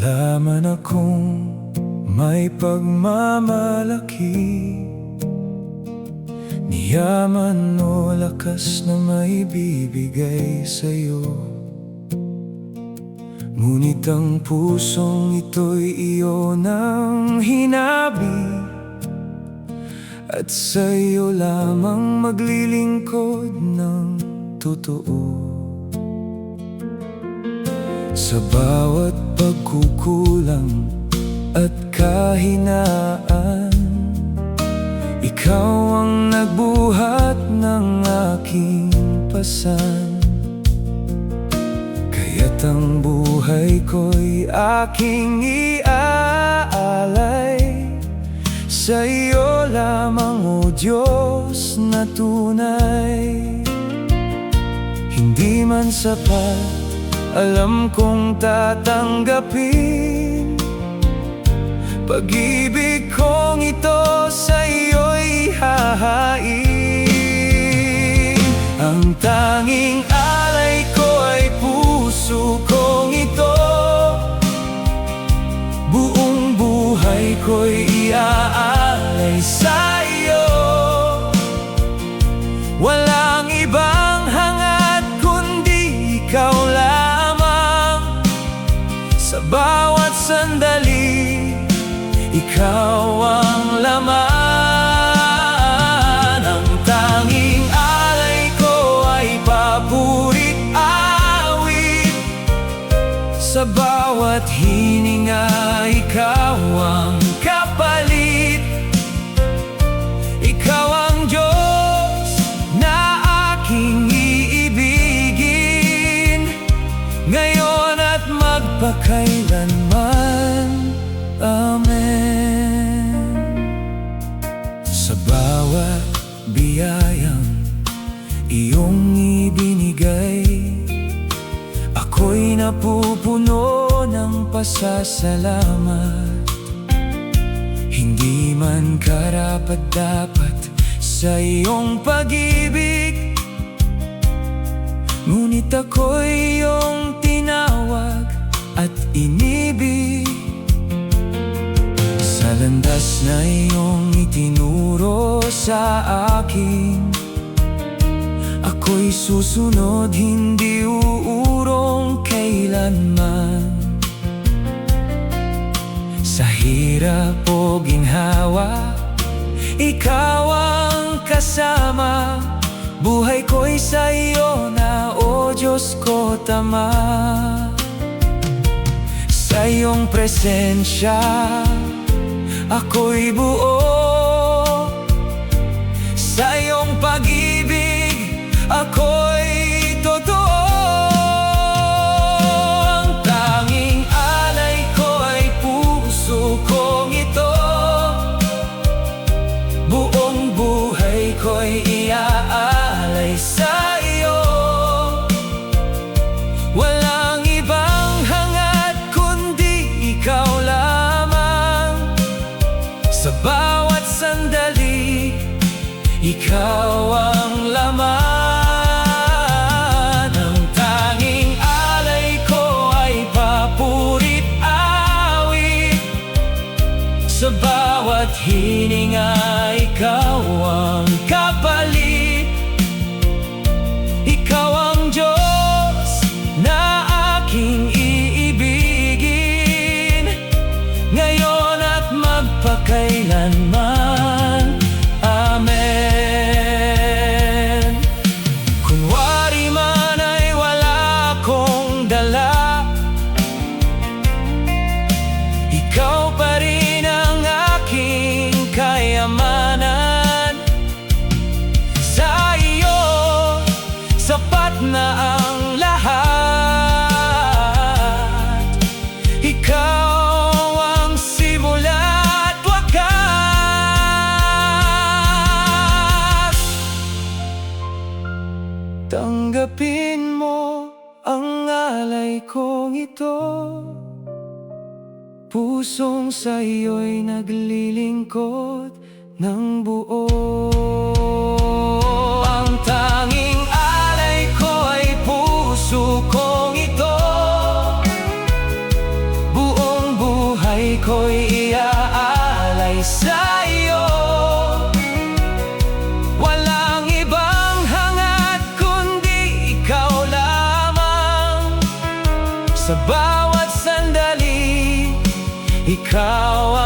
Nalaman akong may pagmamalaki, niyaman o lakas na may bibigay sa'yo. Ngunit ang pusong ito'y iyo nang hinabi, at sa'yo lamang maglilingkod ng totoo. Sa bawat pagkukulang at kahinaan, ikaw ang nagbuhat ng aking pasan. Kaya't ang buhay ko'y aking iaalay sa iyo lamang, o Diyos na tunay. Hindi man sapat, alam kong tatanggapin. Pag-ibig kong ito sa iyo'y ihahain. Ang tanging alay ko ay puso kong ito. Buong buhay ko'y iaalay sa iyo. Walang ibang hangad kundi ikaw lang. Sa bawat sandali, ikaw ang laman. Ang tanging alay ko ay papurit awit. Sa bawat hininga, ikaw ang kapalit. Ikaw ang Diyos na aking iibigin, ngayon at magpakailanman. Amen. Sa bawat biyayang iyong ibinigay, ako'y napupuno ng pasasalamat. Hindi man karapat-dapat sa iyong pag-ibig, ngunit ako'y iyong tinawag at inibig. Sa landas na iyong itinuro sa akin, ako'y susunod, hindi uurong kailanman. Sa hirap o ginhawa, ikaw ang kasama. Buhay ko'y sa iyo na, o Diyos ko, tama. Sa iyong presensya, ako'y buo. Sa iyong pag-ibig, ako'y totoo. Ang tanging alay ko ay puso kong ito. Buong buhay ko'y iaalay sa iyo. Walang ibang hangad kundi ikaw lamang. Sa bawat sandali, ikaw ang laman. Ang tanging alay ko ay papurit awit. Sa bawat hininga, ikaw ang kapalit. Ikaw ang Diyos na aking iibigin, ngayon at magpakailanman. Amen. Kung wari man ay wala akong dala, ikaw pa rin ang aking kayamanan. Sa iyo, sapat na ang lahat. Ikaw ang simula at wakas. Tanggapin mo ang alay kong ito. Pusong sa iyo'y naglilingkod ng buo. Ang tanging alay ko ay puso kong ito. Buong ko'y iaalay sa iyo. Walang ibang hangad kundi ikaw lamang. Sa bawat sandali, ikaw